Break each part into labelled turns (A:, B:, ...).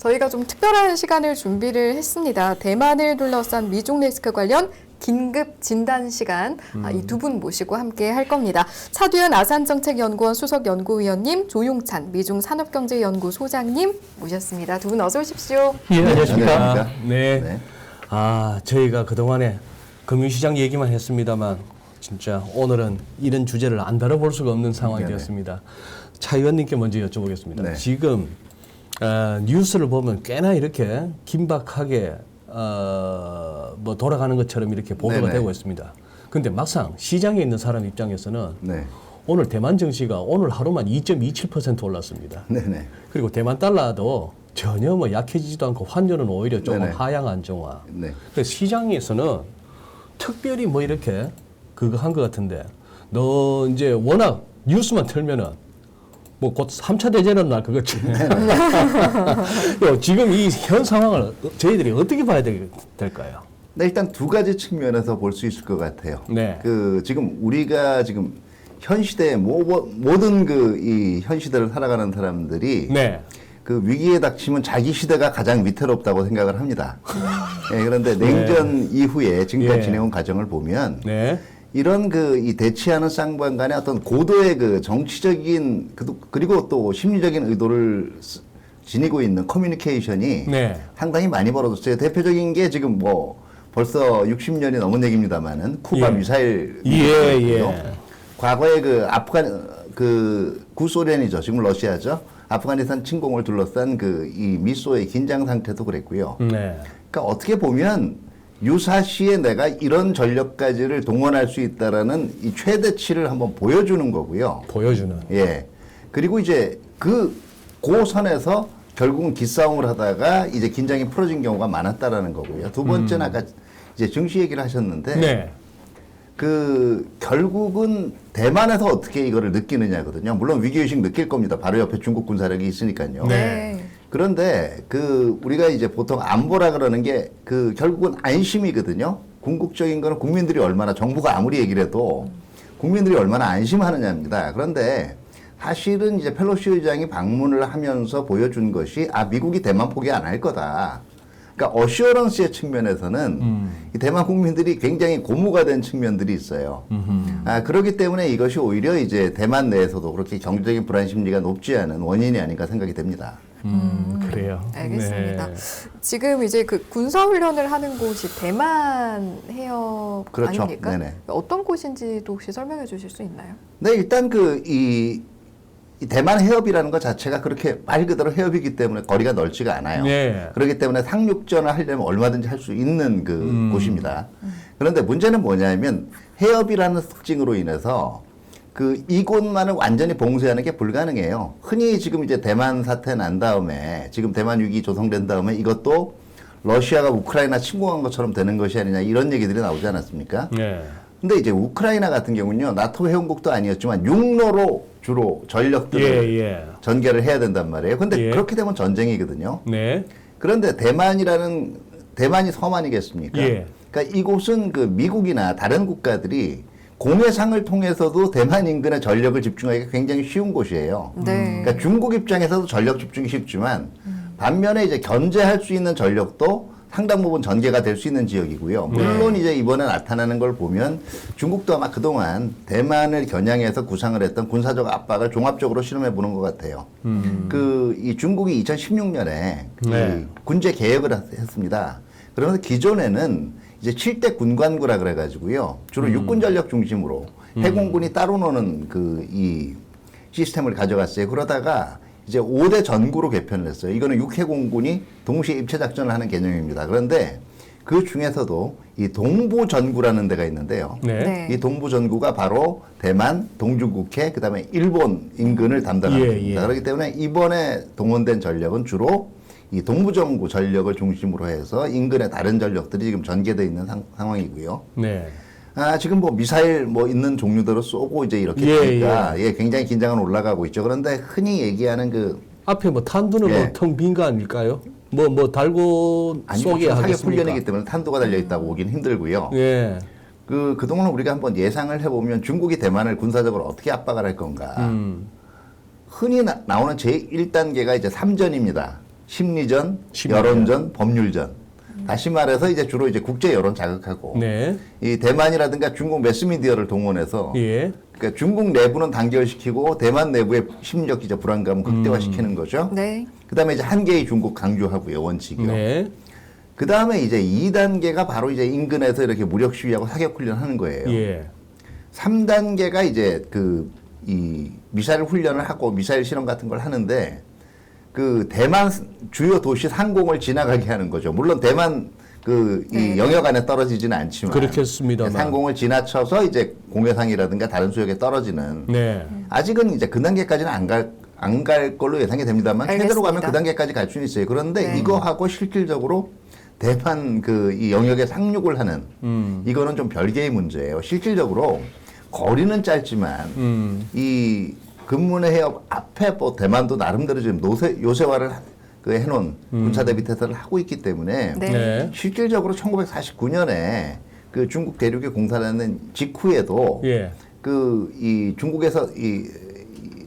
A: 저희가 좀 특별한 시간을 준비를 했습니다. 대만을 둘러싼 미중 리스크 관련 긴급 진단 시간, 이 두 분 모시고 함께 할 겁니다. 차두현 아산정책연구원 수석연구위원님, 조용찬 미중산업경제연구 소장님 모셨습니다. 두 분 어서 오십시오.
B: 예, 안녕하십니까.
C: 네.
B: 네. 저희가 그동안에 금융시장 얘기만 했습니다만 진짜 오늘은 이런 주제를 안 다뤄볼 수가 없는 상황이 되었습니다. 차 의원님께 먼저 여쭤보겠습니다.
C: 네.
B: 지금 뉴스를 보면 꽤나 이렇게 긴박하게 뭐 돌아가는 것처럼 이렇게 보도가
C: 네네.
B: 되고 있습니다. 근데 막상 시장에 있는 사람 입장에서는
C: 네.
B: 오늘 대만 증시가 오늘 하루만 2.27% 올랐습니다.
C: 네네.
B: 그리고 대만 달러도 전혀 뭐 약해지지도 않고 환율은 오히려 조금
C: 네네.
B: 하향 안정화.
C: 네.
B: 그래서 시장에서는 특별히 뭐 이렇게 그거 한 것 같은데 너 이제 워낙 뉴스만 틀면은 뭐 곧 3차 대전은 날 그거지. 지금 이 현 상황을 저희들이 어떻게 봐야 될까요?
C: 네, 일단 두 가지 측면에서 볼 수 있을 것 같아요.
B: 네.
C: 지금 우리가 지금 현 시대의 모든 이 현 시대를 살아가는 사람들이
B: 네.
C: 그 위기에 닥치면 자기 시대가 가장 위태롭다고 생각을 합니다. 네, 그런데 냉전 이후에 지금까지
B: 예.
C: 지내온 과정을 보면
B: 네.
C: 이런 이 대치하는 쌍방 간의 어떤 고도의 그 정치적인 그리고 또 심리적인 의도를 지니고 있는 커뮤니케이션이
B: 네.
C: 상당히 많이 벌어졌어요. 대표적인 게 지금 뭐 벌써 60년이 넘은 얘기입니다만은 쿠바
B: 예.
C: 미사일
B: 예.
C: 과거에 구소련이죠. 지금 러시아죠. 아프가니스탄 침공을 둘러싼 이 미소의 긴장 상태도 그랬고요.
B: 네.
C: 그러니까 어떻게 보면 유사시에 내가 이런 전력까지를 동원할 수 있다라는 이 최대치를 한번 보여주는 거고요.
B: 보여주는.
C: 예. 그리고 이제 고선에서 결국은 기싸움을 하다가 이제 긴장이 풀어진 경우가 많았다라는 거고요. 두 번째는 아까 이제 증시 얘기를 하셨는데
B: 네.
C: 결국은 대만에서 어떻게 이거를 느끼느냐거든요. 물론 위기의식 느낄 겁니다. 바로 옆에 중국 군사력이 있으니까요.
B: 네.
C: 그런데 우리가 이제 보통 안보라 그러는 게 결국은 안심이거든요. 궁극적인 거는 국민들이 얼마나 정부가 아무리 얘기를 해도 국민들이 얼마나 안심하느냐입니다. 그런데 사실은 이제 펠로시 의장이 방문을 하면서 보여준 것이 미국이 대만 포기 안 할 거다. 그러니까 어시어런스의 측면에서는 이 대만 국민들이 굉장히 고무가 된 측면들이 있어요. 그렇기 때문에 이것이 오히려 이제 대만 내에서도 그렇게 경제적인 불안 심리가 높지 않은 원인이 아닌가 생각이 됩니다.
B: 그래요.
A: 알겠습니다.
B: 네.
A: 지금 이제 군사훈련을 하는 곳이 대만 해협
C: 그렇죠.
A: 아닙니까?
C: 네네.
A: 어떤 곳인지도 혹시 설명해 주실 수 있나요?
C: 네, 일단 이 대만 해협이라는 것 자체가 그렇게 말 그대로 해협이기 때문에 거리가 넓지가 않아요.
B: 네.
C: 그렇기 때문에 상륙전을 하려면 얼마든지 할 수 있는 곳입니다. 그런데 문제는 뭐냐면 해협이라는 특징으로 인해서 이곳만을 완전히 봉쇄하는 게 불가능해요. 흔히 지금 이제 대만 사태 난 다음에 지금 대만 위기 조성된 다음에 이것도 러시아가 우크라이나 침공한 것처럼 되는 것이 아니냐 이런 얘기들이 나오지 않았습니까?
B: 네.
C: 근데 이제 우크라이나 같은 경우는요, 나토 회원국도 아니었지만 육로로 주로 전력들을 전개를 해야 된단 말이에요. 근데 그렇게 되면 전쟁이거든요.
B: 네.
C: 그런데 대만이 섬 아니겠습니까? 그러니까 이곳은 미국이나 다른 국가들이 공해상을 통해서도 대만 인근에 전력을 집중하기가 굉장히 쉬운 곳이에요.
A: 네.
C: 그러니까 중국 입장에서도 전력 집중이 쉽지만 반면에 이제 견제할 수 있는 전력도 상당 부분 전개가 될 수 있는 지역이고요. 물론 이제 이번에 나타나는 걸 보면 중국도 아마 그동안 대만을 겨냥해서 구상을 했던 군사적 압박을 종합적으로 실험해 보는 것 같아요. 이 중국이 2016년에 군제 개혁을 했습니다. 그러면서 기존에는 이제 7대 군관구라 그래가지고요. 주로 육군 전력 중심으로 해공군이 따로 노는 이 시스템을 가져갔어요. 그러다가 이제 5대 전구로 개편을 했어요. 이거는 육해공군이 동시에 입체작전을 하는 개념입니다. 그런데 그 중에서도 이 동부전구라는 데가 있는데요.
A: 네.
C: 이 동부전구가 바로 대만, 동중국해, 그 다음에 일본 인근을 담당하는 겁니다. 그렇기 때문에 이번에 동원된 전력은 주로 이 동부전구 전력을 중심으로 해서 인근의 다른 전력들이 지금 전개되어 있는 상황이고요.
B: 네.
C: 지금 뭐 미사일 있는 종류대로 쏘고 이제 이렇게 되니까 굉장히 긴장은 올라가고 있죠. 그런데 흔히 얘기하는
B: 앞에 뭐 탄두는 텅 빈 거 아닐까요? 달고 쏘게
C: 하겠습니까?
B: 하겠습니까?
C: 훈련이기 때문에 탄두가 달려 있다고 보긴 힘들고요.
B: 예.
C: 그동안 우리가 한번 예상을 해보면 중국이 대만을 군사적으로 어떻게 압박을 할 건가. 흔히 나오는 제1단계가 이제 3전입니다. 심리전,
B: 심리전.
C: 여론전, 법률전. 다시 말해서 이제 주로 이제 국제 여론 자극하고
B: 네.
C: 이 대만이라든가 중국 매스미디어를 동원해서
B: 예.
C: 그러니까 중국 내부는 단결시키고 대만 내부의 심리적 기저 불안감을 극대화시키는 거죠.
A: 네.
C: 그다음에 이제 한계의 중국 강조하고요, 원칙이요.
B: 네.
C: 그다음에 이제 2단계가 바로 이제 인근에서 이렇게 무력 시위하고 사격 훈련하는 거예요.
B: 예.
C: 3단계가 이제 이 미사일 훈련을 하고 미사일 실험 같은 걸 하는데 그 대만 주요 도시 상공을 지나가게 하는 거죠. 물론 대만 이 영역 안에 떨어지지는 않지만
B: 그렇겠습니다만.
C: 상공을 지나쳐서 이제 공해상이라든가 다른 수역에 떨어지는
B: 네.
C: 아직은 이제 그 단계까지는 안 갈 걸로 예상이 됩니다만 최대로 가면
A: 알겠습니다.
C: 그 단계까지 갈 수는 있어요. 그런데
A: 네.
C: 이거하고 실질적으로 대만 이 영역에 상륙을 하는 이거는 좀 별개의 문제예요. 실질적으로 거리는 짧지만 이 근문의 해협 앞에 뭐 대만도 나름대로 지금 요새화를 해놓은 군사 대비 태세를 하고 있기 때문에
A: 네.
B: 네.
C: 실질적으로 1949년에 그 중국 대륙이 공산하는 직후에도
B: 예.
C: 이 중국에서 이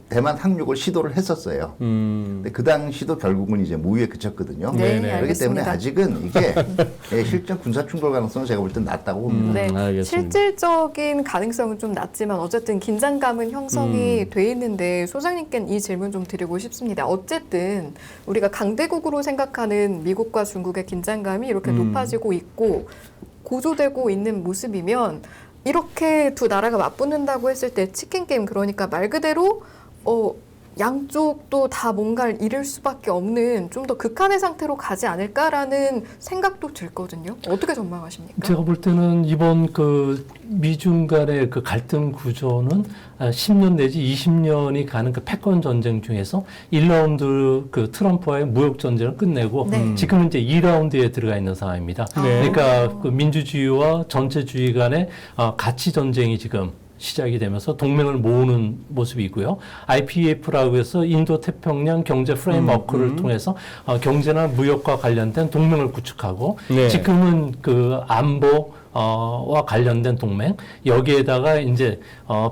C: 대만 상륙을 시도를 했었어요. 근데 그 당시도 결국은 이제 무위에 그쳤거든요.
A: 네,
B: 네네.
C: 그렇기 때문에
A: 알겠습니다.
C: 아직은 이게 실전 군사 충돌 가능성은 제가 볼 땐 낮다고 봅니다.
A: 네,
B: 알겠습니다.
A: 실질적인 가능성은 좀 낮지만 어쨌든 긴장감은 형성이 돼 있는데 소장님께는 이 질문 좀 드리고 싶습니다. 어쨌든 우리가 강대국으로 생각하는 미국과 중국의 긴장감이 이렇게 높아지고 있고 고조되고 있는 모습이면 이렇게 두 나라가 맞붙는다고 했을 때 치킨 게임, 그러니까 말 그대로 양쪽도 다 뭔가를 잃을 수밖에 없는 좀 더 극한의 상태로 가지 않을까라는 생각도 들거든요. 어떻게 전망하십니까?
D: 제가 볼 때는 이번 그 미중 간의 그 갈등 구조는 10년 내지 20년이 가는 그 패권 전쟁 중에서 1라운드 그 트럼프와의 무역 전쟁을 끝내고
A: 네.
D: 지금은 이제 2라운드에 들어가 있는 상황입니다.
B: 네.
D: 그러니까 그 민주주의와 전체주의 간의 가치 전쟁이 지금 시작이 되면서 동맹을 모으는 모습이고요. IPEF라고 해서 인도 태평양 경제 프레임워크를 통해서 경제나 무역과 관련된 동맹을 구축하고
B: 네.
D: 지금은 그 안보와 관련된 동맹, 여기에다가 이제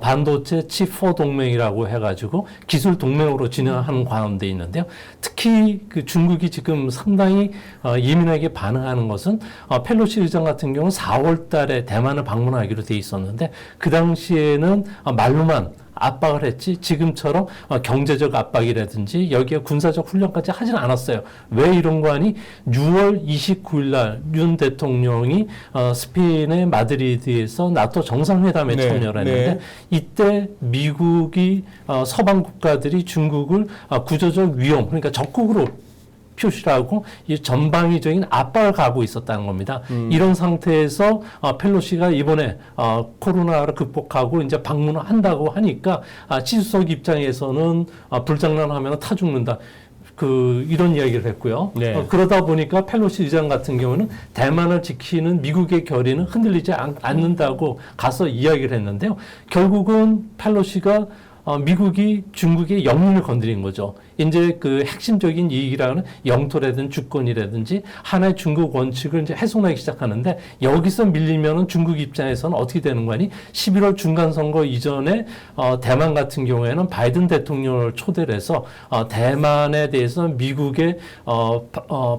D: 반도체 칩4 동맹이라고 해가지고 기술 동맹으로 진행하는 가운데 있는데요. 특히 그 중국이 지금 상당히 예민하게 반응하는 것은 펠로시 의장 같은 경우는 4월 달에 대만을 방문하기로 돼 있었는데 그 당시에는 말로만 압박을 했지 지금처럼 경제적 압박이라든지 여기에 군사적 훈련까지 하지는 않았어요. 왜 이런 거 하니? 6월 29일 날 윤 대통령이 스페인의 마드리드에서 나토 정상회담에
B: 네,
D: 참여를 했는데
B: 네.
D: 이때 미국이 서방 국가들이 중국을 구조적 위험, 그러니까 적국으로 표시를 하고 이 전방위적인 압박을 가하고 있었다는 겁니다. 이런 상태에서 펠로시가 이번에 코로나를 극복하고 이제 방문을 한다고 하니까 시주석 입장에서는 불장난하면 타 죽는다. 이런 이야기를 했고요.
B: 네.
D: 그러다 보니까 펠로시 의장 같은 경우는 대만을 지키는 미국의 결의는 흔들리지 않는다고 가서 이야기를 했는데요. 결국은 펠로시가 미국이 중국의 영문을 건드린 거죠. 이제 그 핵심적인 이익이라는 영토라든지 주권이라든지 하나의 중국 원칙을 이제 훼손하기 시작하는데 여기서 밀리면은 중국 입장에서는 어떻게 되는 거니? 11월 중간 선거 이전에 대만 같은 경우에는 바이든 대통령을 초대를 해서 대만에 대해서 미국의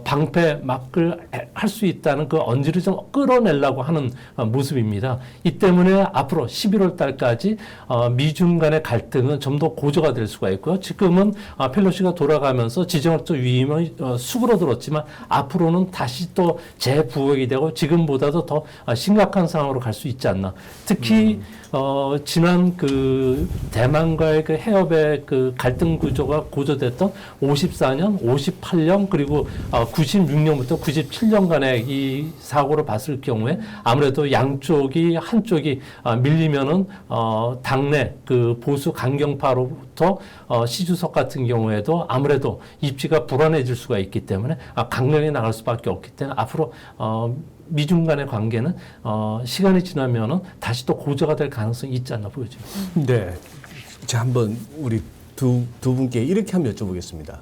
D: 방패 막을 할 수 있다는 그 언지를 좀 끌어내려고 하는 모습입니다. 이 때문에 앞으로 11월 달까지 미중 간의 갈등은 좀 더 고조가 될 수가 있고요. 지금은 펠로시가 돌아가면서 지정학적 위임이 수그러들었지만 앞으로는 다시 또 재부각이 되고 지금보다도 더 심각한 상황으로 갈 수 있지 않나. 특히 지난 그 대만과의 그 해협의 그 갈등 구조가 고조됐던 54년, 58년 그리고 96년부터 97년간의 이 사고를 봤을 경우에 아무래도 양쪽이 한쪽이 밀리면은 당내 그 보수 강경파로부터 시주석 같은 경우에도 아무래도 입지가 불안해질 수가 있기 때문에 강경히 나갈 수밖에 없기 때문에 앞으로 미중 간의 관계는 시간이 지나면은 다시 또 고조가 될 가능성이 있지 않나 보여져요.
B: 네. 자, 한번 우리 두 분께 이렇게 한번 여쭤보겠습니다.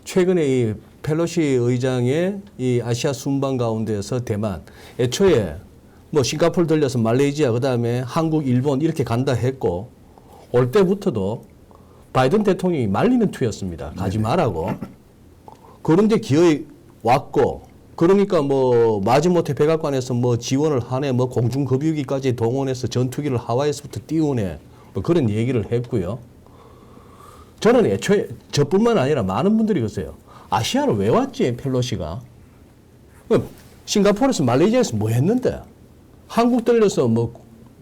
B: 최근에 이 펠로시 의장의 이 아시아 순방 가운데에서 대만, 애초에 뭐 싱가포르 들려서 말레이시아, 그 다음에 한국, 일본 이렇게 간다 했고, 올 때부터도 바이든 대통령이 말리는 투였습니다. 가지 말라고. 그런데 기어이 왔고 그러니까 뭐 마지못해 백악관에서 뭐 지원을 하네 뭐 공중급유기까지 동원해서 전투기를 하와이에서부터 띄우네 뭐 그런 얘기를 했고요. 저는 애초에 저뿐만 아니라 많은 분들이 그랬어요. 아시아를 왜 왔지 펠로시가? 싱가포르에서 말레이시아에서 뭐 했는데? 한국 들려서 뭐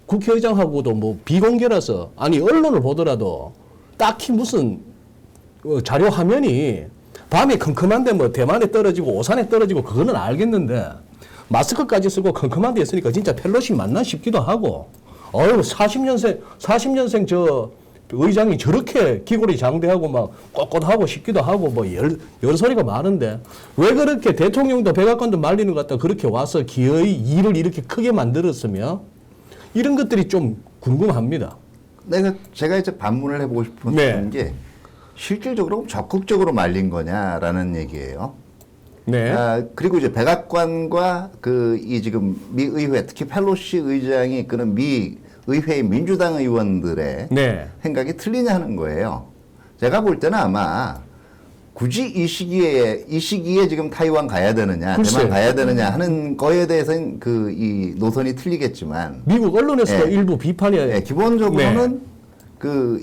B: 국회의장하고도 뭐 비공개라서 아니 언론을 보더라도 딱히 무슨 자료 화면이 밤에 컴컴한데 뭐 대만에 떨어지고 오산에 떨어지고 그거는 알겠는데 마스크까지 쓰고 컴컴한 데 있으니까 진짜 펠로시 맞나 싶기도 하고 어휴 40년생 저 의장이 저렇게 기골이 장대하고 막 꼿꼿하고 싶기도 하고 뭐 열 소리가 많은데 왜 그렇게 대통령도 백악관도 말리는 것 같다 그렇게 와서 기어이 일을 이렇게 크게 만들었으며 이런 것들이 좀 궁금합니다.
C: 제가 이제 반문을 해보고 싶은
B: 네.
C: 게 실질적으로 적극적으로 말린 거냐라는 얘기예요.
B: 네.
C: 그리고 이제 백악관과 이 지금 미 의회 특히 펠로시 의장이 이끄는 미 의회의 민주당 의원들의
B: 네.
C: 생각이 틀리냐는 거예요. 제가 볼 때는 아마 굳이 이 시기에 지금 타이완 가야 되느냐,
B: 글쎄.
C: 대만 가야 되느냐 하는 거에 대해서는 이 노선이 틀리겠지만
B: 미국 언론에서도
C: 예.
B: 일부 비판이
C: 기본적으로는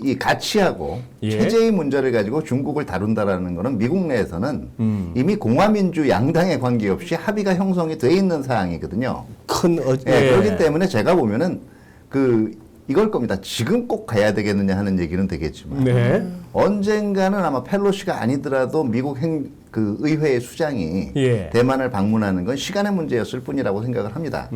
C: 이 가치하고
B: 예.
C: 체제의 문제를 가지고 중국을 다룬다라는 것은 미국 내에서는 이미 공화민주 양당에 관계없이 합의가 형성이 돼 있는 사항이거든요. 그렇기 때문에 제가 보면은 이걸 겁니다. 지금 꼭 가야 되겠느냐 하는 얘기는 되겠지만
B: 네.
C: 언젠가는 아마 펠로시가 아니더라도 미국 의회의 수장이
B: 예.
C: 대만을 방문하는 건 시간의 문제였을 뿐이라고 생각을 합니다.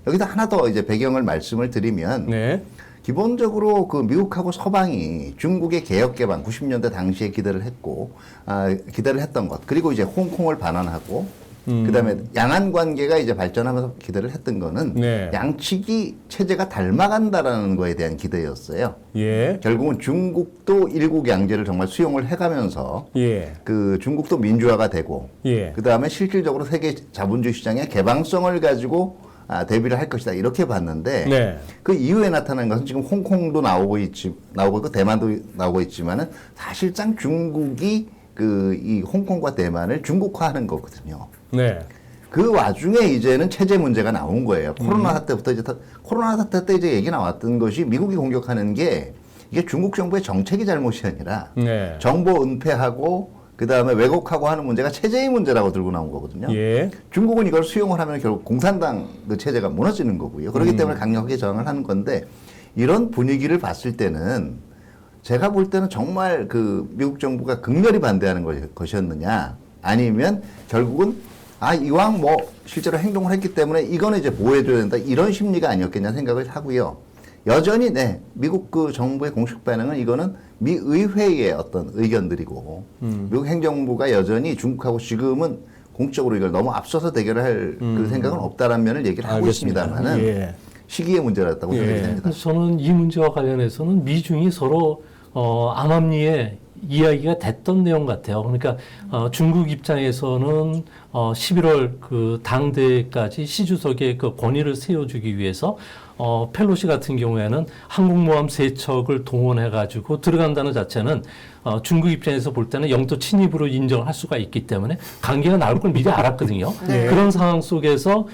C: 여기서 하나 더 이제 배경을 말씀을 드리면
B: 네.
C: 기본적으로 미국하고 서방이 중국의 개혁 개방 90년대 당시에 기대를 했던 것 그리고 이제 홍콩을 반환하고 그다음에 양안 관계가 이제 발전하면서 기대를 했던 거는
B: 네.
C: 양측이 체제가 닮아간다라는 거에 대한 기대였어요.
B: 예.
C: 결국은 중국도 일국 양제를 정말 수용을 해가면서
B: 예.
C: 중국도 민주화가 되고
B: 예.
C: 그다음에 실질적으로 세계 자본주의 시장의 개방성을 가지고 대비를 할 것이다 이렇게 봤는데
B: 네.
C: 그 이후에 나타난 것은 지금 홍콩도 나오고 있고 대만도 나오고 있지만은 사실상 중국이 이 홍콩과 대만을 중국화하는 거거든요.
B: 네.
C: 그 와중에 이제는 체제 문제가 나온 거예요. 코로나 사태부터 코로나 사태 때 이제 얘기 나왔던 것이 미국이 공격하는 게 이게 중국 정부의 정책이 잘못이 아니라
B: 네.
C: 정보 은폐하고 그다음에 왜곡하고 하는 문제가 체제의 문제라고 들고 나온 거거든요.
B: 예.
C: 중국은 이걸 수용을 하면 결국 공산당 체제가 무너지는 거고요. 그렇기 때문에 강력하게 저항을 하는 건데 이런 분위기를 봤을 때는 제가 볼 때는 정말 미국 정부가 극렬히 반대하는 것이었느냐 아니면 결국은 이왕 뭐 실제로 행동을 했기 때문에 이거는 이제 보호해줘야 된다 이런 심리가 아니었겠냐 생각을 하고요. 여전히 미국 정부의 공식 반응은 이거는 미 의회의 어떤 의견들이고 미국 행정부가 여전히 중국하고 지금은 공적으로 이걸 너무 앞서서 대결을 할 그 생각은 없다라는 면을 얘기를 하고
B: 알겠습니다.
C: 있습니다만은
B: 예.
C: 시기의 문제였다고
B: 예.
C: 생각이 됩니다.
D: 저는 이 문제와 관련해서는 미중이 서로 암암리에 이야기가 됐던 내용 같아요. 그러니까 중국 입장에서는 11월 당대회까지 시 주석의 권위를 세워주기 위해서 펠로시 같은 경우에는 항공모함 3척을 동원해가지고 들어간다는 자체는 중국 입장에서 볼 때는 영토 침입으로 인정할 수가 있기 때문에 관계가 나올 걸 미리 알았거든요.
A: 네.
D: 그런 상황 속에서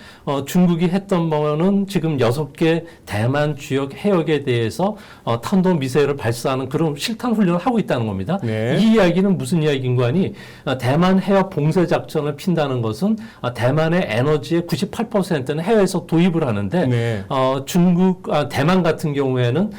D: 중국이 했던 거는 지금 6개 대만 주역 해역에 대해서 탄도 미사일을 발사하는 그런 실탄 훈련을 하고 있다는 겁니다.
B: 네.
D: 이 이야기는 무슨 이야기인가 하니 대만 해역 봉쇄 작전을 핀다는 것은 대만의 에너지의 98%는 해외에서 도입을 하는데
B: 네.
D: 대만 같은 경우에는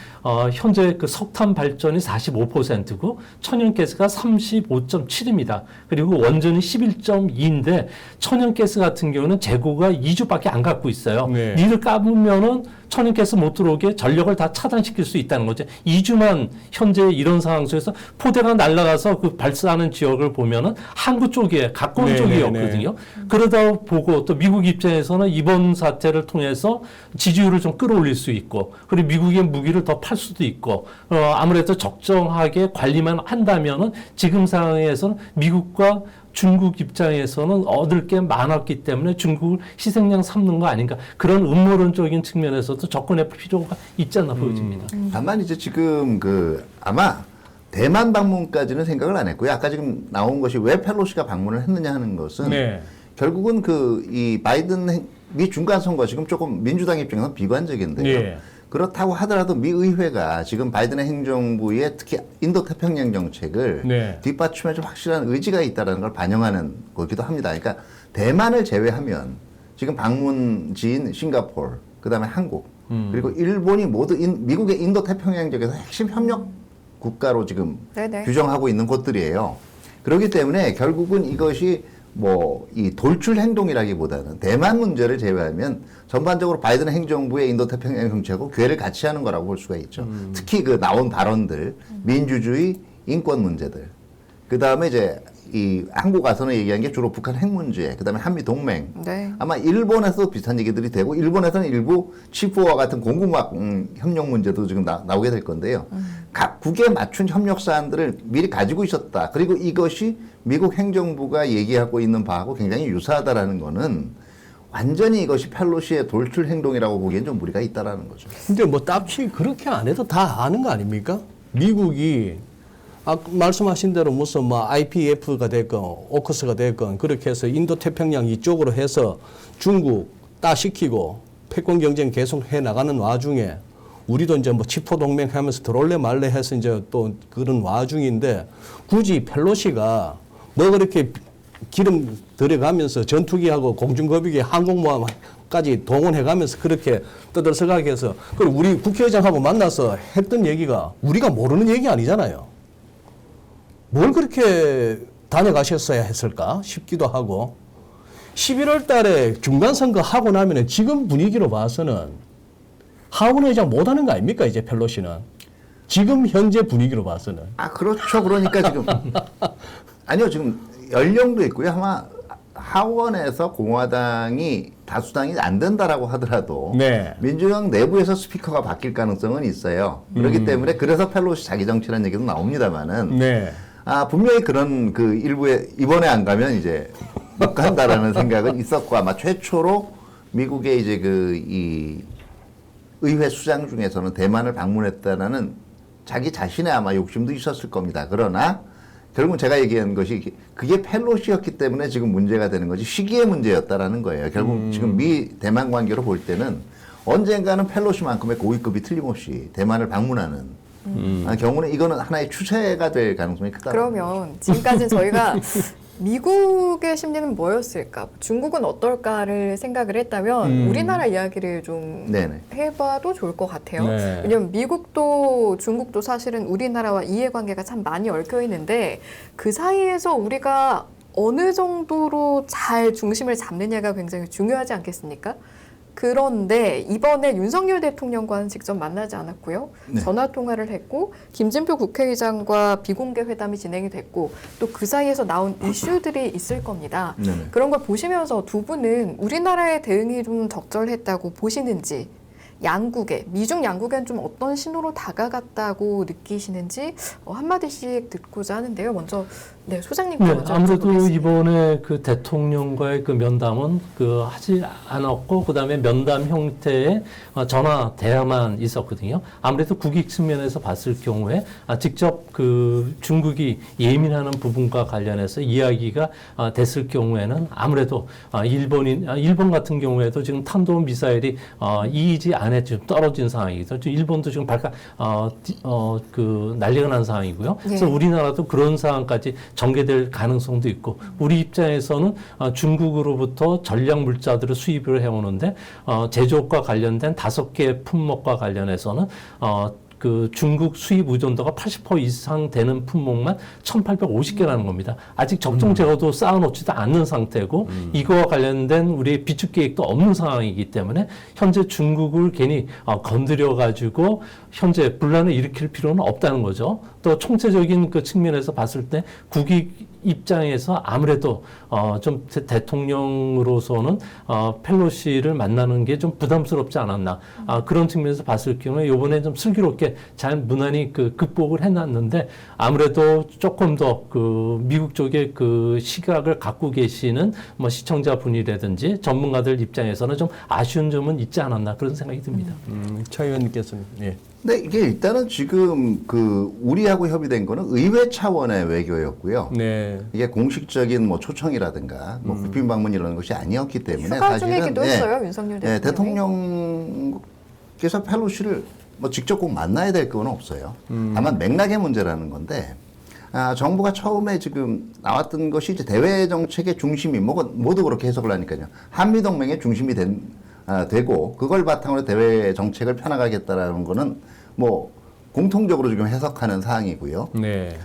D: 현재 석탄 발전이 45%고 천연가스가 35.7입니다. 그리고 원전이 11.2인데 천연가스 같은 경우는 재고가 2주밖에 안 갖고 있어요.
B: 네.
D: 니를 까보면은 천연가스 못 들어오게 전력을 다 차단시킬 수 있다는 거죠. 2주만 현재 이런 상황 속에서 포대가 날아가서 발사하는 지역을 보면은 항구 쪽에 가까운
B: 네,
D: 쪽이었거든요.
B: 네.
D: 그러다 보고 또 미국 입장에서는 이번 사태를 통해서 지지율을 좀 끌어올릴 수 있고 그리고 미국의 무기를 더 팔 수도 있고 아무래도 적정하게 관리만 한다면은 지금 상황에서는 미국과 중국 입장에서는 얻을 게 많았기 때문에 중국을 희생양 삼는 거 아닌가 그런 음모론적인 측면에서도 접근할 필요가 있지 않나 보여집니다.
C: 다만 이제 지금 아마 대만 방문까지는 생각을 안 했고요. 아까 지금 나온 것이 왜 펠로시가 방문을 했느냐 하는 것은
B: 네.
C: 결국은 이 바이든 미 중간 선거 지금 조금 민주당 입장에서 비관적인데요.
B: 예.
C: 그렇다고 하더라도 미 의회가 지금 바이든의 행정부의 특히 인도 태평양 정책을
B: 네.
C: 뒷받침해줄 확실한 의지가 있다는 걸 반영하는 거기도 합니다. 그러니까 대만을 제외하면 지금 방문지인 싱가포르, 그다음에 한국, 그리고 일본이 모두 미국의 인도 태평양 지역에서 핵심 협력 국가로 지금
A: 네네.
C: 규정하고 있는 곳들이에요. 그렇기 때문에 결국은 이것이 이 돌출 행동이라기보다는 대만 문제를 제외하면 전반적으로 바이든 행정부의 인도 태평양 정책하고 궤를 같이 하는 거라고 볼 수가 있죠. 특히 그 나온 발언들, 민주주의, 인권 문제들, 그 다음에 이제 이 한국 와서는 얘기한 게 주로 북한 핵 문제, 그 다음에 한미 동맹.
A: 네.
C: 아마 일본에서도 비슷한 얘기들이 되고 일본에서는 일부 치포와 같은 공군막 협력 문제도 지금 나오게 될 건데요. 각국에 맞춘 협력 사안들을 미리 가지고 있었다. 그리고 이것이 미국 행정부가 얘기하고 있는 바하고 굉장히 유사하다라는 거는 완전히 이것이 펠로시의 돌출 행동이라고 보기엔 좀 무리가 있다라는 거죠.
B: 근데 뭐 딱히 그렇게 안 해도 다 아는 거 아닙니까? 미국이 말씀하신 대로 무슨 뭐 IPF가 됐건 오커스가 됐건 그렇게 해서 인도 태평양 이쪽으로 해서 중국 따시키고 패권 경쟁 계속 해 나가는 와중에 우리도 이제 뭐 치포 동맹 하면서 들어올래 말래 해서 이제 또 그런 와중인데 굳이 펠로시가 뭐 그렇게 기름 들여가면서 전투기하고 공중거비기 항공모함까지 동원해가면서 그렇게 떠들썩하게 해서 그리고 우리 국회의장하고 만나서 했던 얘기가 우리가 모르는 얘기 아니잖아요. 뭘 그렇게 다녀가셨어야 했을까 싶기도 하고 11월 달에 중간선거 하고 나면은 지금 분위기로 봐서는 하원 의장 못하는 거 아닙니까 이제 펠로시는 지금 현재 분위기로 봐서는
C: 그렇죠. 그러니까 지금 아니요 지금 연령도 있고요. 아마 하원에서 공화당이 다수당이 안 된다라고 하더라도
B: 네.
C: 민주당 내부에서 스피커가 바뀔 가능성은 있어요. 그렇기 때문에 그래서 펠로시 자기 정치라는 얘기도 나옵니다만은
B: 네.
C: 분명히 그런 그 일부에 이번에 안 가면 이제 못 간다라는 생각은 있었고 아마 최초로 미국의 이제 이 의회 수장 중에서는 대만을 방문했다라는 자기 자신의 아마 욕심도 있었을 겁니다. 그러나 결국은 제가 얘기한 것이 그게 펠로시였기 때문에 지금 문제가 되는 거지 시기의 문제였다라는 거예요. 결국 지금 미 대만 관계로 볼 때는 언젠가는 펠로시만큼의 고위급이 틀림없이 대만을 방문하는 경우는 이거는 하나의 추세가 될 가능성이 크다.
A: 그러면 지금까지 저희가 미국의 심리는 뭐였을까? 중국은 어떨까를 생각을 했다면 우리나라 이야기를 좀
C: 네네.
A: 해봐도 좋을 것 같아요.
B: 네.
A: 왜냐면 미국도 중국도 사실은 우리나라와 이해관계가 참 많이 얽혀 있는데 그 사이에서 우리가 어느 정도로 잘 중심을 잡느냐가 굉장히 중요하지 않겠습니까? 그런데 이번에 윤석열 대통령과는 직접 만나지 않았고요.
C: 네.
A: 전화 통화를 했고 김진표 국회의장과 비공개 회담이 진행이 됐고 또 그 사이에서 나온 이슈들이 있을 겁니다.
C: 네네.
A: 그런 걸 보시면서 두 분은 우리나라의 대응이 좀 적절했다고 보시는지 양국에 미중 양국엔 좀 어떤 신호로 다가갔다고 느끼시는지 한마디씩 듣고자 하는데요. 먼저 네, 소장님께
D: 네,
A: 먼저
D: 아무래도
A: 여쭤보겠습니다.
D: 이번에 그 대통령과의 그 면담은 하지 않았고 그다음에 면담 형태의 전화 대화만 있었거든요. 아무래도 국익 측면에서 봤을 경우에 직접 그 중국이 예민하는 부분과 관련해서 이야기가 됐을 경우에는 아무래도 일본 같은 경우에도 지금 탄도 미사일이 이이지 안에 지금 떨어진 상황이죠. 일본도 지금 난리가 난 상황이고요. 그래서 우리나라도 그런 상황까지 전개될 가능성도 있고 우리 입장에서는 중국으로부터 전략 물자들을 수입을 해오는데 제조업과 관련된 5개 품목과 관련해서는 그 중국 수입 의존도가 80% 이상 되는 품목만 1,850개라는 겁니다. 아직 접종 제어도 쌓아놓지도 않는 상태고 이거와 관련된 우리의 비축 계획도 없는 상황이기 때문에 현재 중국을 괜히 건드려가지고 현재 분란을 일으킬 필요는 없다는 거죠. 또 총체적인 그 측면에서 봤을 때 국익 입장에서 아무래도 좀 대통령으로서는 펠로시를 만나는 게 좀 부담스럽지 않았나 그런 측면에서 봤을 경우에 이번에 좀 슬기롭게 잘 무난히 그 극복을 해놨는데 아무래도 조금 더 그 미국 쪽의 그 시각을 갖고 계시는 뭐 시청자분이라든지 전문가들 입장에서는 좀 아쉬운 점은 있지 않았나 그런 생각이 듭니다.
B: 차 의원님께서는 예.
C: 근데 이게 일단은 지금 그 우리하고 협의된 거는 의회 차원의 외교였고요.
B: 네.
C: 이게 공식적인 뭐 초청이라든가 뭐 국빈 방문 이런 것이 아니었기 때문에
A: 휴가 중이기도 했어요, 윤석열 대통령이.
C: 대통령께서 펠로시를 뭐 직접 꼭 만나야 될 건 없어요. 다만 맥락의 문제라는 건데 정부가 처음에 지금 나왔던 것이 이제 대외 정책의 중심이 모두 그렇게 해석을 하니까요. 한미 동맹의 중심이 되고 그걸 바탕으로 대외 정책을 펴나가겠다라는 거는 뭐 공통적으로 지금 해석하는 사항이고요.
B: 네.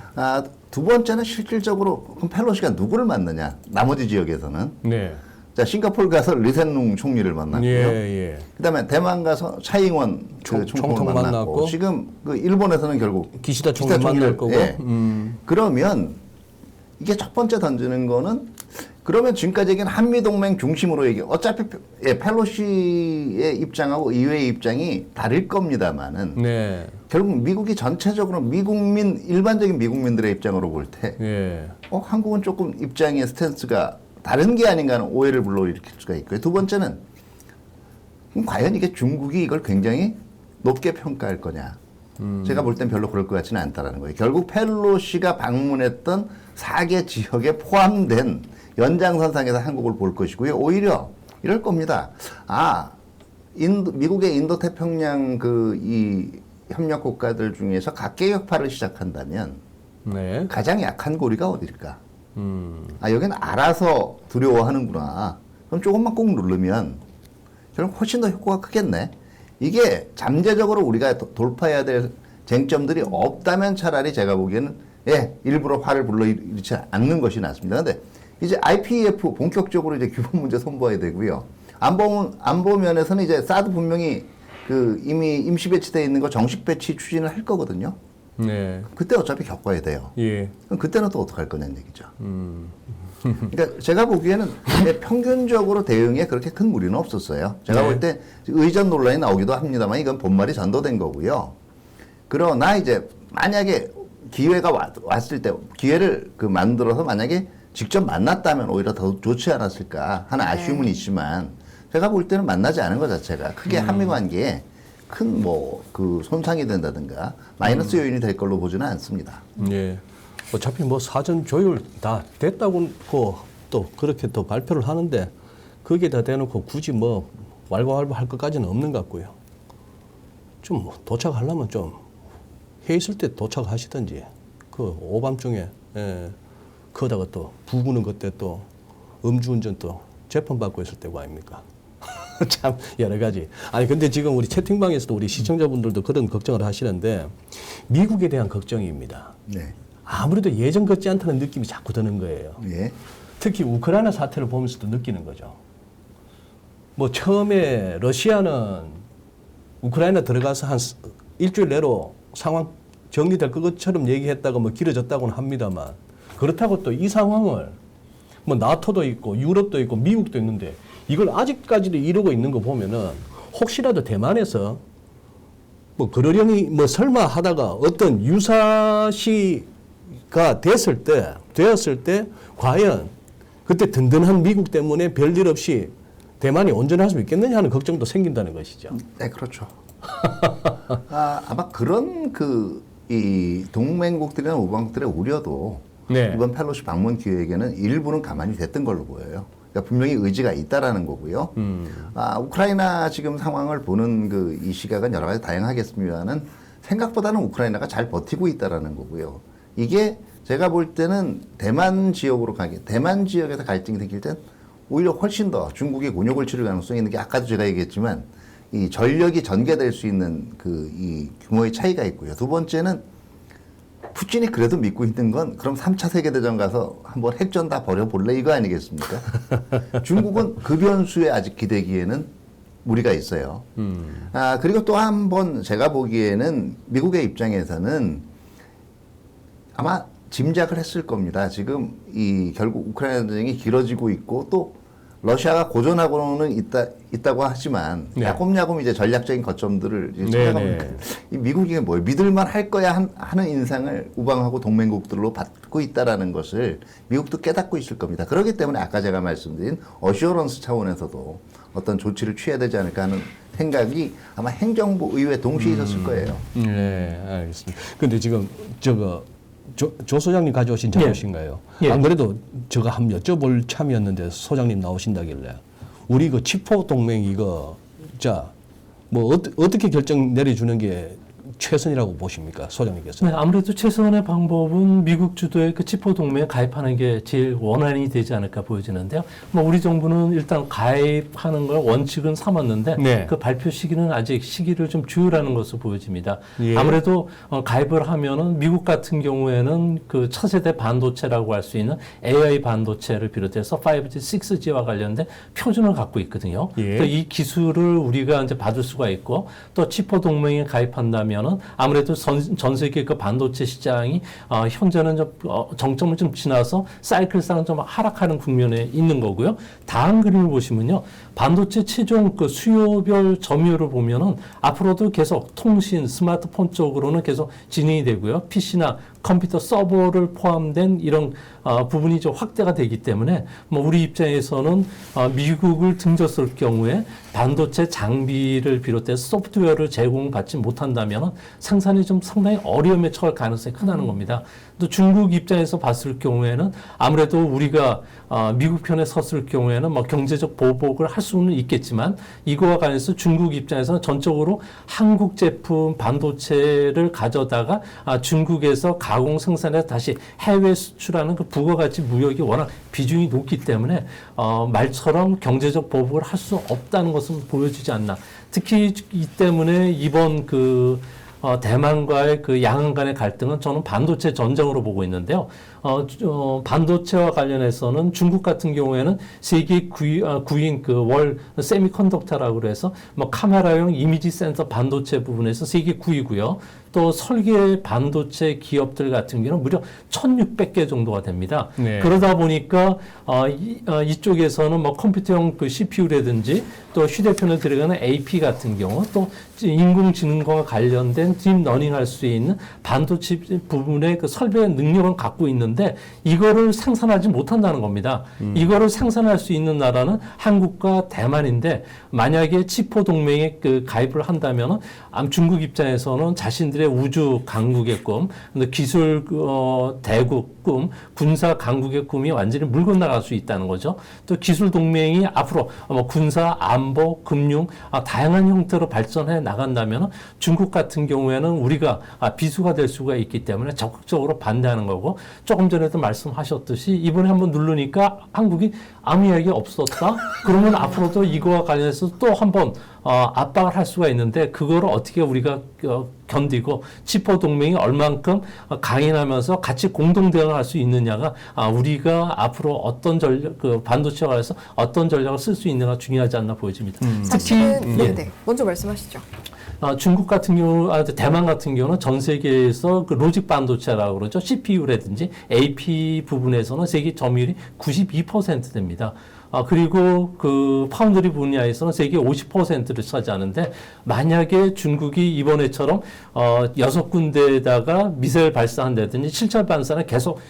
C: 두 번째는 실질적으로 그럼 펠로시가 누구를 만나냐? 나머지 지역에서는
B: 네.
C: 자 싱가포르 가서 리센룽 총리를 만났고요.
B: 예.
C: 그다음에 대만 가서 차이잉원 그 총통을
B: 총통
C: 만났고
B: 만났고.
C: 지금 그 일본에서는 결국
B: 기시다 총리 만날 거고.
C: 그러면 이게 첫 번째 던지는 거는 그러면 지금까지 얘기한 한미동맹 중심으로 얘기 어차피 펠로시의 입장하고 의회의 입장이 다를 겁니다만은
B: 네.
C: 결국 미국이 전체적으로 일반적인 미국민들의 입장으로 볼 때
B: 예.
C: 한국은 조금 입장의 스탠스가 다른 게 아닌가 하는 오해를 불러일으킬 수가 있고요. 두 번째는 그럼 과연 이게 중국이 이걸 굉장히 높게 평가할 거냐. 제가 볼 땐 별로 그럴 것 같지는 않다라는 거예요. 결국 펠로시가 방문했던 4개 지역에 포함된 연장선상에서 한국을 볼 것이고요. 오히려 이럴 겁니다. 미국의 인도태평양 이 협력 국가들 중에서 각계격파를 시작한다면
B: 네.
C: 가장 약한 고리가 어딜까? 여기는 알아서 두려워하는구나. 그럼 조금만 꾹 누르면 결국 훨씬 더 효과가 크겠네. 이게 잠재적으로 우리가 돌파해야 될 쟁점들이 없다면 차라리 제가 보기에는 일부러 화를 불러일으키지 않는 것이 낫습니다. 그런데 이제 IPEF 본격적으로 이제 규범 문제 손봐야 되고요. 안보 면에서는 이제 사드 분명히 이미 임시 배치되어 있는 거 정식 배치 추진을 할 거거든요.
B: 네.
C: 그때 어차피 겪어야 돼요.
B: 예.
C: 그럼 그때는 또 어떡할 거냐는 얘기죠. 그러니까 제가 보기에는 평균적으로 대응에 그렇게 큰 무리는 없었어요. 제가
B: 네.
C: 볼 때 의전 논란이 나오기도 합니다만 이건 본말이 전도된 거고요. 그러나 이제 만약에 기회가 왔을 때 기회를 만들어서 만약에 직접 만났다면 오히려 더 좋지 않았을까 하는 아쉬움은 있지만 제가 볼 때는 만나지 않은 것 자체가 크게 한미 관계에 큰 손상이 된다든가 마이너스 요인이 될 걸로 보지는 않습니다.
B: 예. 어차피 사전 조율 다 됐다고 또 그렇게 또 발표를 하는데 거기에 다 대놓고 굳이 왈가왈부 할 것까지는 없는 것 같고요. 좀 도착하려면 좀 해 있을 때 도착하시든지 오밤중에 거기다가 또 부부는 그때 또 음주운전 또 재판 받고 있을 때고 아닙니까? 참 여러 가지. 근데 지금 우리 채팅방에서도 우리 시청자분들도 그런 걱정을 하시는데 미국에 대한 걱정입니다.
C: 네.
B: 아무래도 예전 같지 않다는 느낌이 자꾸 드는 거예요.
C: 예.
B: 특히 우크라이나 사태를 보면서도 느끼는 거죠. 처음에 러시아는 우크라이나 들어가서 한 일주일 내로 상황 정리될 것처럼 얘기했다가 길어졌다고는 합니다만 그렇다고 또 이 상황을 나토도 있고 유럽도 있고 미국도 있는데 이걸 아직까지도 이러고 있는 거 보면은 혹시라도 대만에서 그러려니 설마 하다가 어떤 유사시가 되었을 때 과연 그때 든든한 미국 때문에 별일 없이 대만이 온전할 수 있겠느냐 하는 걱정도 생긴다는 것이죠.
C: 네, 그렇죠. 아마 그런 이 동맹국들이나 우방국들의 우려도
B: 네.
C: 이번 펠로시 방문 기획에는 일부는 가만히 됐던 걸로 보여요. 그러니까 분명히 의지가 있다라는 거고요. 우크라이나 지금 상황을 보는 이 시각은 여러 가지 다양하겠습니다만은 생각보다는 우크라이나가 잘 버티고 있다라는 거고요. 이게 제가 볼 때는 대만 지역에서 갈등이 생길 땐 오히려 훨씬 더 중국이 곤욕을 치를 가능성이 있는 게 아까도 제가 얘기했지만 이 전력이 전개될 수 있는 이 규모의 차이가 있고요. 두 번째는 푸틴이 그래도 믿고 있는 건 그럼 3차 세계대전 가서 한번 핵전 다 벌여볼래 이거 아니겠습니까? 중국은 그 변수에 아직 기대기에는 무리가 있어요. 그리고 또 한 번 제가 보기에는 미국의 입장에서는 아마 짐작을 했을 겁니다. 지금 결국 우크라이나 전쟁이 길어지고 있고 또 러시아가 고전하고는 있다고 하지만
B: 네.
C: 야곱야곱 이제 전략적인 거점들을
B: 네,
C: 찾아가면 이 미국이 믿을만 할 거야 하는 인상을 우방하고 동맹국들로 받고 있다라는 것을 미국도 깨닫고 있을 겁니다. 그렇기 때문에 아까 제가 말씀드린 어시어런스 차원에서도 어떤 조치를 취해야 되지 않을까 하는 생각이 아마 행정부, 의회 동시에 있었을 거예요.
B: 네, 알겠습니다. 근데 지금 조 소장님 가져오신 자료신가요?
D: 예.
B: 안 그래도 제가 한번 여쭤볼 참이었는데 소장님 나오신다길래 우리 그 치포 동맹 이거 뭐 어떻게 결정 내려주는 게 최선이라고 보십니까, 소장님께서?
D: 네, 아무래도 최선의 방법은 미국 주도의 그 치포 동맹에 가입하는 게 제일 원안이 되지 않을까 보여지는데요. 뭐 우리 정부는 일단 가입하는 걸 원칙은 삼았는데
B: 네.
D: 그 발표 시기는 아직 시기를 좀 주의라는 것으로 보여집니다.
B: 예.
D: 아무래도 가입을 하면은 미국 같은 경우에는 그 차세대 반도체라고 할 수 있는 AI 반도체를 비롯해서 5G, 6G와 관련된 표준을 갖고 있거든요.
B: 예.
D: 또 이 기술을 우리가 이제 받을 수가 있고 또 치포 동맹에 가입한다면 아무래도 전 세계 그 반도체 시장이 현재는 좀 정점을 좀 지나서 사이클상 좀 하락하는 국면에 있는 거고요. 다음 그림을 보시면요. 반도체 최종 그 수요별 점유율을 보면은 앞으로도 계속 통신, 스마트폰 쪽으로는 계속 진행이 되고요. PC나 컴퓨터 서버를 포함된 이런 부분이 좀 확대가 되기 때문에 뭐 우리 입장에서는 미국을 등졌을 경우에 반도체 장비를 비롯해서 소프트웨어를 제공받지 못한다면 생산이 좀 상당히 어려움에 처할 가능성이 크다는 겁니다. 또 중국 입장에서 봤을 경우에는 아무래도 우리가 미국 편에 섰을 경우에는 뭐 경제적 보복을 할 수는 있겠지만 이거와 관해서 중국 입장에서는 전적으로 한국 제품 반도체를 가져다가 중국에서 가공 생산해서 다시 해외 수출하는 그 부가가치 무역이 워낙 비중이 높기 때문에 말처럼 경제적 보복을 할 수 없다는 것은 보여주지 않나. 특히 이 때문에 이번 대만과의 그 양안 간의 갈등은 저는 반도체 전쟁으로 보고 있는데요. 반도체와 관련해서는 중국 같은 경우에는 세계 9인 그 월 세미컨덕터라고 그래서 뭐 카메라용 이미지 센서 반도체 부분에서 세계 9위고요. 또 설계 반도체 기업들 같은 경우는 무려 1,600개 정도가 됩니다.
B: 네.
D: 그러다 보니까 이쪽에서는 뭐 컴퓨터용 그 CPU라든지 또 휴대폰에 들어가는 AP 같은 경우 또 인공지능과 관련된 딥러닝 할 수 있는 반도체 부분의 그 설계 능력을 갖고 있는데 이거를 생산하지 못한다는 겁니다. 이거를 생산할 수 있는 나라는 한국과 대만인데 만약에 치포 동맹에 그 가입을 한다면 중국 입장에서는 자신들의 우주 강국의 꿈, 기술 대국 꿈, 군사 강국의 꿈이 완전히 물 건너갈 수 있다는 거죠. 또 기술 동맹이 앞으로 군사, 안보, 금융 다양한 형태로 발전해 나간다면 중국 같은 경우에는 우리가 비수가 될 수가 있기 때문에 적극적으로 반대하는 거고 조금 전에도 말씀하셨듯이 이번에 한번 누르니까 한국이 아무 이야기 없었다. 그러면 앞으로도 이거와 관련해서 또 한번 압박을 할 수가 있는데 그거를 어떻게 우리가 견디고 치포 동맹이 얼만큼 강인하면서 같이 공동 대응할 수 있느냐가 우리가 앞으로 어떤 반도체와 관해서 어떤 전략을 쓸 수 있느냐가 중요하지 않나 보여집니다.
A: 사실은 네, 먼저 말씀하시죠.
D: 중국 같은 경우, 대만 같은 경우는 전 세계에서 그 로직 반도체라고 그러죠. CPU라든지 AP 부분에서는 세계 점유율이 92% 됩니다. 그리고 그 파운드리 분야에서는 세계 50%를 차지하는데 만약에 중국이 이번에처럼 6군데에다가 미사일 발사한다든지 실찰 발사는 계속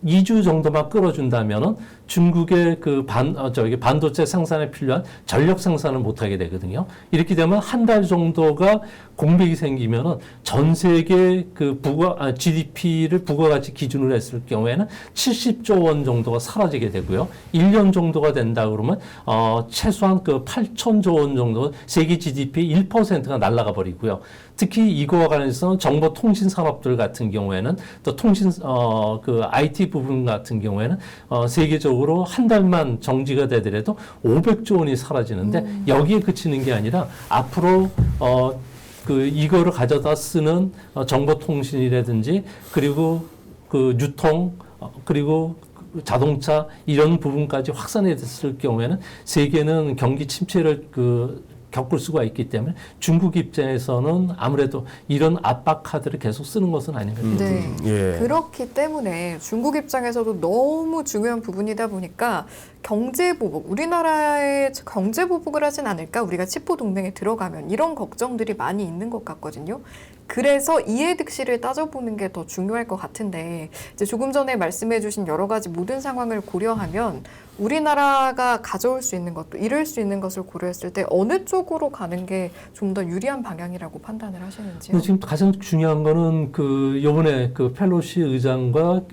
D: 2주 정도만 끌어준다면은 중국의 그 반도체 생산에 필요한 전력 생산을 못하게 되거든요. 이렇게 되면 한 달 정도가 공백이 생기면은 전 세계 그 GDP를 부가가치 기준으로 했을 경우에는 70조 원 정도가 사라지게 되고요. 1년 정도가 된다 그러면 최소한 그 8천조 원 정도 세계 GDP의 1%가 날아가 버리고요. 특히 이거와 관련해서 정보통신 산업들 같은 경우에는 또 그 IT 부분 같은 경우에는 세계적으로 한 달만 정지가 되더라도 500조 원이 사라지는데 여기에 그치는 게 아니라 앞으로 이거를 가져다 쓰는 정보통신이라든지 그리고 그 유통 그리고 자동차 이런 부분까지 확산이 됐을 경우에는 세계는 경기 침체를 겪을 수가 있기 때문에 중국 입장에서는 아무래도 이런 압박 카드를 계속 쓰는 것은 아닌가 싶습니다.
A: 네.
B: 예.
A: 그렇기 때문에 중국 입장에서도 너무 중요한 부분이다 보니까 경제 보복, 우리나라의 경제 보복을 하진 않을까? 우리가 치포 동맹에 들어가면 이런 걱정들이 많이 있는 것 같거든요. 그래서 이해득실을 따져보는 게 더 중요할 것 같은데 이제 조금 전에 말씀해주신 여러 가지 모든 상황을 고려하면 우리나라가 가져올 수 있는 것도 잃을 수 있는 것을 고려했을 때 어느 쪽으로 가는 게 좀 더 유리한 방향이라고 판단을 하시는지요?
D: 지금 가장 중요한 거는 요번에 펠로시 의장과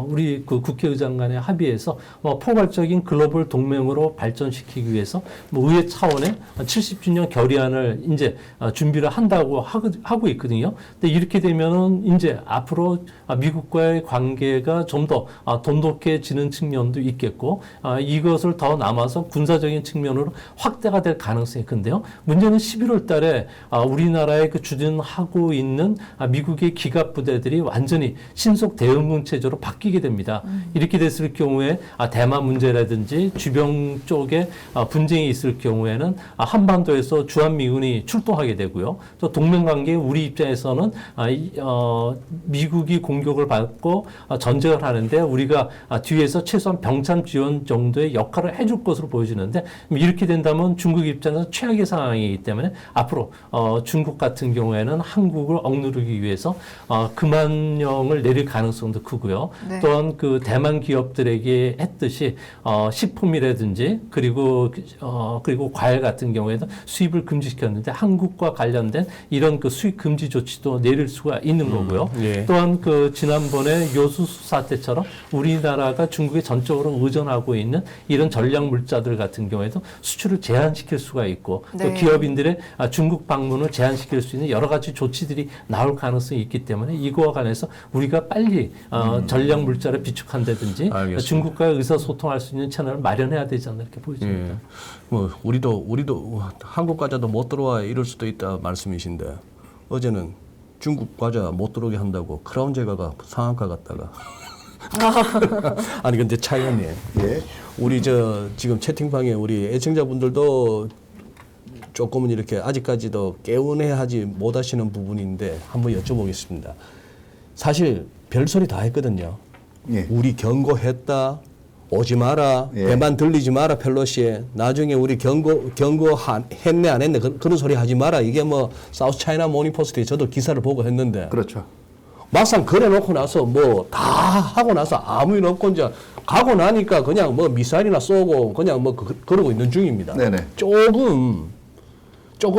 D: 우리 국회의장 간의 합의에서 포괄적인 글로벌 동맹으로 발전시키기 위해서 의회 차원의 70주년 결의안을 이제 준비를 한다고 하고 있거든요. 근데 이렇게 되면은 이제 앞으로 미국과의 관계가 좀 더 돈독해지는 측면도 있겠고, 이것을 더 남아서 군사적인 측면으로 확대가 될 가능성이 큰데요. 문제는 11월 달에 우리나라에 주둔하고 있는 미국의 기갑 부대들이 완전히 신속 대응군 체제로 바뀌게 됩니다. 이렇게 됐을 경우에 대만 문제라든지 주변 쪽에 분쟁이 있을 경우에는 한반도에서 주한미군이 출동하게 되고요. 또 동맹관계 우리 입장에서는 미국이 공격을 받고 전쟁을 하는데 우리가 뒤에서 최소한 병참 지원 정도의 역할을 해줄 것으로 보여지는데, 이렇게 된다면 중국 입장에서 최악의 상황이기 때문에 앞으로 중국 같은 경우에는 한국을 억누르기 위해서 금한령을 내릴 가능성도 크고요.
A: 네.
D: 또한 대만 기업들에게 했듯이 식품이라든지 그리고 과일 같은 경우에도 수입을 금지시켰는데 한국과 관련된 이런 수입 금지 조치도 내릴 수가 있는 거고요.
B: 예.
D: 또한 지난번에 요수수 사태처럼 우리나라가 중국에 전적으로 의존하고 있는 이런 전략 물자들 같은 경우에도 수출을 제한시킬 수가 있고,
A: 네.
D: 또 기업인들의 중국 방문을 제한시킬 수 있는 여러 가지 조치들이 나올 가능성이 있기 때문에 이거와 관해서 우리가 빨리 전략 물자를 비축한다든지
B: 알겠습니다.
D: 중국과 의사소통할 수 있는 채널을 마련해야 되지 않나 이렇게 보여집니다.
B: 예. 뭐 우리도 한국 과자도 못 들어와 이럴 수도 있다 말씀이신데, 어제는 중국 과자 못 들어오게 한다고 크라운 제과가 상한가 갔다가 아니 근데 차 의원님,
C: 예.
B: 우리 지금 채팅방에 우리 애청자분들도 조금은 이렇게 아직까지도 개운해하지 못하시는 부분인데 한번 여쭤보겠습니다. 사실 별소리 다 했거든요.
C: 예.
B: 우리 경고했다. 오지 마라.
C: 예.
B: 대만 들리지 마라. 펠로시에. 나중에 우리 했네 안 했네. 그런 소리 하지 마라. 이게 뭐 사우스 차이나 모닝포스트에 저도 기사를 보고 했는데
C: 그렇죠.
B: 막상 그래 놓고 나서 뭐 다 하고 나서 아무 일 없고 이제 가고 나니까 그냥 뭐 미사일이나 쏘고 그냥 뭐 그러고 있는 중입니다.
C: 네네.
B: 조금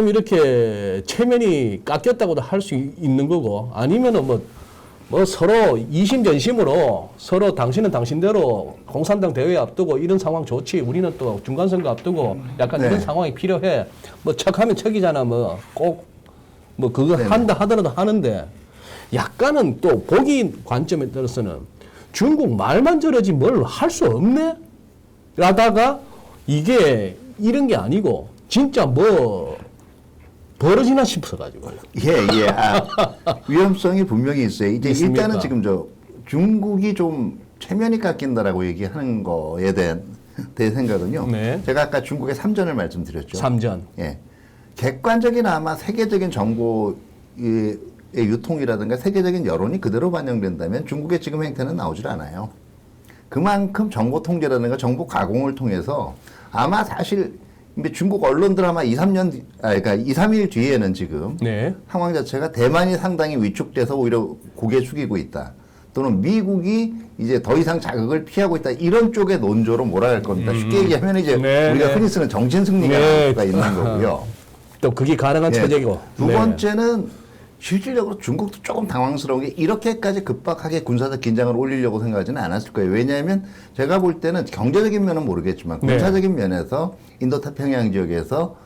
B: 이렇게 체면이 깎였다고도 할 수 있는 거고, 아니면은 뭐 서로 이심전심으로 서로 당신은 당신대로 공산당 대회 앞두고 이런 상황 좋지, 우리는 또 중간선거 앞두고 약간
C: 네.
B: 이런 상황이 필요해. 뭐 척하면 척이잖아. 뭐 꼭 뭐 그거
C: 네네.
B: 한다 하더라도 하는데, 약간은 또 보기 관점에 따라서는 중국 말만 저러지 뭘 할 수 없네? 라다가 이게 이런 게 아니고 진짜 뭐 벌어지나 싶어가지고.
C: 예. 위험성이 분명히 있어요. 이제
B: 있습니까?
C: 일단은 지금 중국이 좀 체면이 깎인다라고 얘기하는 거에 대한 생각은요.
B: 네.
C: 제가 아까 중국의 3전을 말씀드렸죠.
B: 3전.
C: 예. 객관적인 아마 세계적인 정보의 유통이라든가 세계적인 여론이 그대로 반영된다면 중국의 지금 행태는 나오질 않아요. 그만큼 정보 통제라든가 정보 가공을 통해서 아마 사실 중국 언론들 아마 2, 3일 뒤에는 지금
B: 네.
C: 상황 자체가 대만이 상당히 위축돼서 오히려 고개 숙이고 있다. 또는 미국이 이제 더 이상 자극을 피하고 있다. 이런 쪽의 논조로 몰아갈 겁니다. 쉽게 얘기하면 이제
B: 네,
C: 우리가
B: 네.
C: 흔히 쓰는 정신 승리가
B: 네.
C: 있는 거고요.
B: 또 그게 가능한
C: 예.
B: 체제고.
C: 두
B: 네.
C: 번째는 실질적으로 중국도 조금 당황스러운 게 이렇게까지 급박하게 군사적 긴장을 올리려고 생각하지는 않았을 거예요. 왜냐하면 제가 볼 때는 경제적인 면은 모르겠지만
B: 네.
C: 군사적인 면에서 인도太平양 지역에서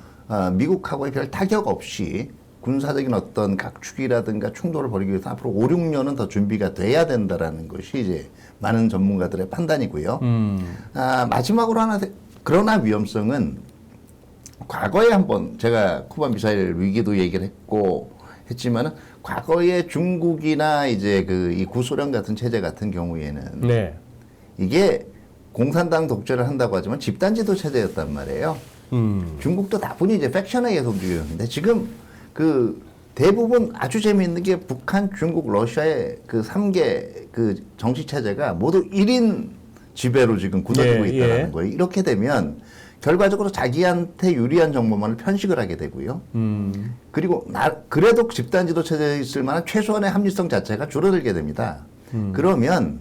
C: 미국하고의 별 타격 없이 군사적인 어떤 각축이라든가 충돌을 벌이기 위해서 앞으로 5, 6년은 더 준비가 돼야 된다라는 것이 이제 많은 전문가들의 판단이고요. 마지막으로 하나, 그러나 위험성은 과거에 한번 제가 쿠바 미사일 위기도 얘기를 했지만은 과거에 중국이나 이제 이 구소련 같은 체제 같은 경우에는
B: 네.
C: 이게 공산당 독재를 한다고 하지만 집단지도 체제였단 말이에요. 중국도 다분히 이제 팩션에 의해서 움직였는데 지금 대부분 아주 재미있는 게 북한, 중국, 러시아의 3개 정치 체제가 모두 1인 지배로 지금 굳어지고
B: 예,
C: 있다는
B: 예.
C: 거예요. 이렇게 되면 결과적으로 자기한테 유리한 정보만을 편식을 하게 되고요. 그리고 그래도 집단 지도 체제에 있을 만한 최소한의 합리성 자체가 줄어들게 됩니다. 그러면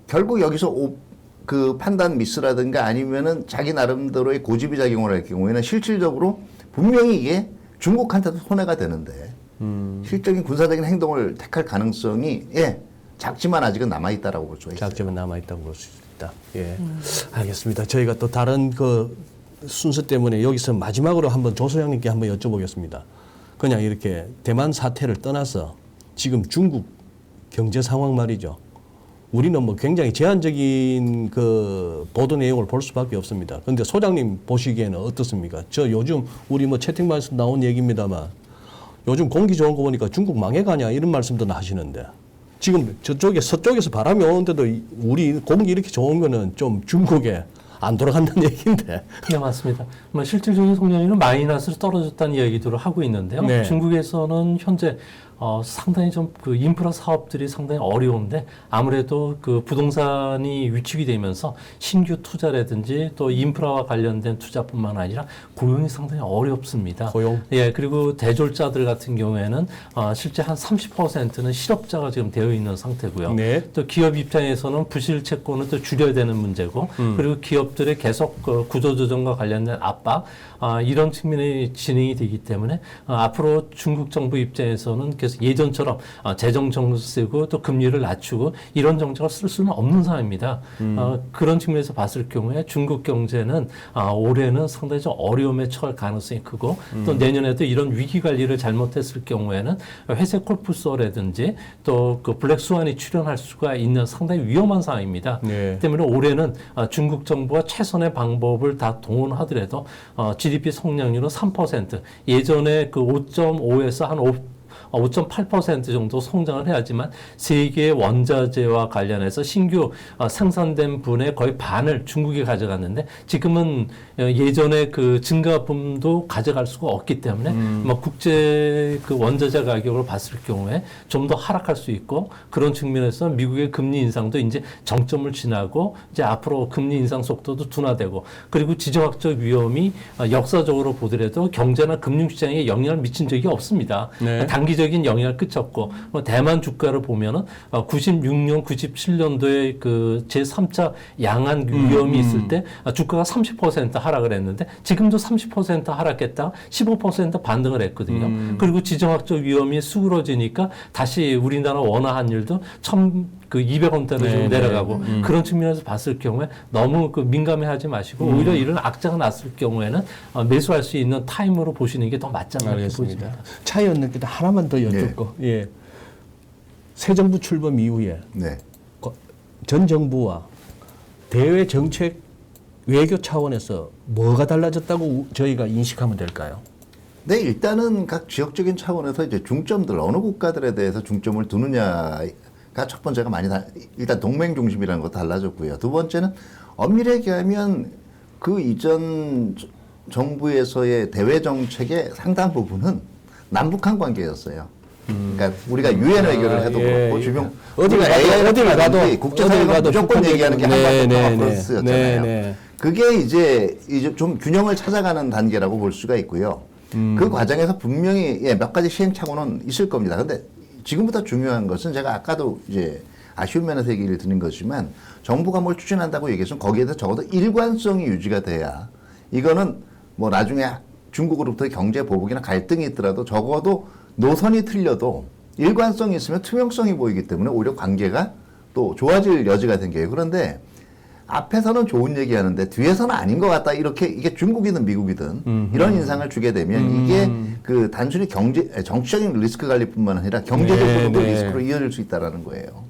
C: 결국 여기서 그 판단 미스라든가 아니면은 자기 나름대로의 고집이 작용을 할 경우에는 실질적으로 분명히 이게 중국한테도 손해가 되는데 실적인 군사적인 행동을 택할 가능성이 작지만 아직은 남아있다라고 볼 수가 있어요.
B: 작지만 남아있다고 볼 수 있다. 예. 알겠습니다. 저희가 또 다른 그 순서 때문에 여기서 마지막으로 한번 조 소장님께 한번 여쭤보겠습니다. 그냥 이렇게 대만 사태를 떠나서 지금 중국 경제 상황 말이죠. 우리는 뭐 굉장히 제한적인 그 보도 내용을 볼 수밖에 없습니다. 그런데 소장님 보시기에는 어떻습니까? 저 요즘 우리 뭐 채팅방에서 나온 얘기입니다만 요즘 공기 좋은 거 보니까 중국 망해가냐 이런 말씀도 하시는데 지금 저쪽에 서쪽에서 바람이 오는데도 우리 공기 이렇게 좋은 거는 좀 중국에 안 돌아간다는 얘기인데.
D: 네, 맞습니다. 뭐 실질적인 성장률은 마이너스로 떨어졌다는 이야기들을 하고 있는데요.
B: 네.
D: 중국에서는 현재 상당히 좀 그 인프라 사업들이 상당히 어려운데 아무래도 그 부동산이 위축이 되면서 신규 투자라든지 또 인프라와 관련된 투자뿐만 아니라 고용이 상당히 어렵습니다.
B: 고용?
D: 예, 그리고 대졸자들 같은 경우에는 실제 한 30%는 실업자가 지금 되어 있는 상태고요.
B: 네.
D: 또 기업 입장에서는 부실 채권을 또 줄여야 되는 문제고 그리고 기업들의 계속 그 구조조정과 관련된 압박 이런 측면이 진행이 되기 때문에 앞으로 중국 정부 입장에서는 계속 예전처럼 재정 정세고 또 금리를 낮추고 이런 정책을 쓸 수는 없는 상황입니다. 그런 측면에서 봤을 경우에 중국 경제는 올해는 상당히 좀 어려움에 처할 가능성이 크고 또 내년에도 이런 위기 관리를 잘못했을 경우에는 회색 콜프소라든지 또 그 블랙스완이 출현할 수가 있는 상당히 위험한 상황입니다.
B: 네.
D: 때문에 올해는 중국 정부가 최선의 방법을 다 동원하더라도 GDP 성장률은 3%, 예전에 그 5.5에서 한 5.8% 정도 성장을 해야지만 세계 원자재와 관련해서 신규 생산된 분의 거의 반을 중국이 가져갔는데 지금은 예전에 그 증가분도 가져갈 수가 없기 때문에 국제 그 원자재 가격을 봤을 경우에 좀 더 하락할 수 있고 그런 측면에서 미국의 금리 인상도 이제 정점을 지나고 이제 앞으로 금리 인상 속도도 둔화되고 그리고 지정학적 위험이 역사적으로 보더라도 경제나 금융시장에 영향을 미친 적이 없습니다.
B: 네.
D: 단기적인 영향을 끼쳤고 대만 주가를 보면은 96년, 97년도에 그 제3차 양안 위험이 있을 때 주가가 30% 하락을 했는데 지금도 30% 하락했다가 15% 반등을 했거든요. 그리고 지정학적 위험이 수그러지니까 다시 우리나라 원화 환율도 200원대로
B: 네,
D: 좀 내려가고
B: 네.
D: 그런 측면에서 봤을 경우에 너무 그 민감해하지 마시고 오히려 이런 악재가 났을 경우에는 매수할 수 있는 타임으로 보시는 게 더 맞지 않나 이렇게 보입니다.
B: 차 의원님께도 하나만 더 여쭙고, 예. 새 정부 출범 이후에
C: 네.
B: 전 정부와 대외 정책 외교 차원에서 뭐가 달라졌다고 저희가 인식하면 될까요?
C: 네, 일단은 각 지역적인 차원에서 이제 중점들 어느 국가들에 대해서 중점을 두느냐가 첫 번째가 일단 동맹 중심이라는 것도 달라졌고요. 두 번째는 엄밀히 얘기하면 그 이전 정부에서의 대외 정책의 상당 부분은 남북한 관계였어요. 그러니까 우리가 유엔 외교를 해도 그렇고 주변
B: 어디를 가도
C: 국제사회가 무조건 얘기하는 게 한반도 플러스였잖아요.
B: 네.
C: 그게 이제 좀 균형을 찾아가는 단계라고 볼 수가 있고요. 그 과정에서 분명히 몇 가지 시행착오는 있을 겁니다. 근데 지금부터 중요한 것은 제가 아까도 이제 아쉬운 면에서 얘기를 드린 것이지만 정부가 뭘 추진한다고 얘기해서 거기에 대해서 적어도 일관성이 유지가 돼야 이거는 뭐 나중에 중국으로부터의 경제 보복이나 갈등이 있더라도 적어도 노선이 틀려도 일관성이 있으면 투명성이 보이기 때문에 오히려 관계가 또 좋아질 여지가 생겨요. 그런데 앞에서는 좋은 얘기하는데 뒤에서는 아닌 것 같다. 이게 중국이든 미국이든 이런 인상을 주게 되면 이게 그 단순히 정치적인 리스크 관리뿐만 아니라 경제적으로도 리스크로 이어질 수 있다라는 거예요.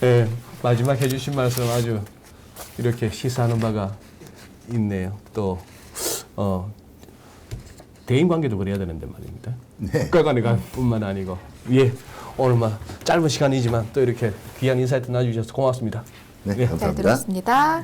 B: 네, 마지막 해주신 말씀 아주 이렇게 시사하는 바가 있네요. 또 대인 관계도 그래야 되는데 말입니다.
C: 네.
B: 국가 간의 관계뿐만 아니고 오늘 짧은 시간이지만 또 이렇게 귀한 인사이트 나눠주셔서 고맙습니다.
C: 네,
B: 예.
C: 감사합니다.
A: 잘 들었습니다.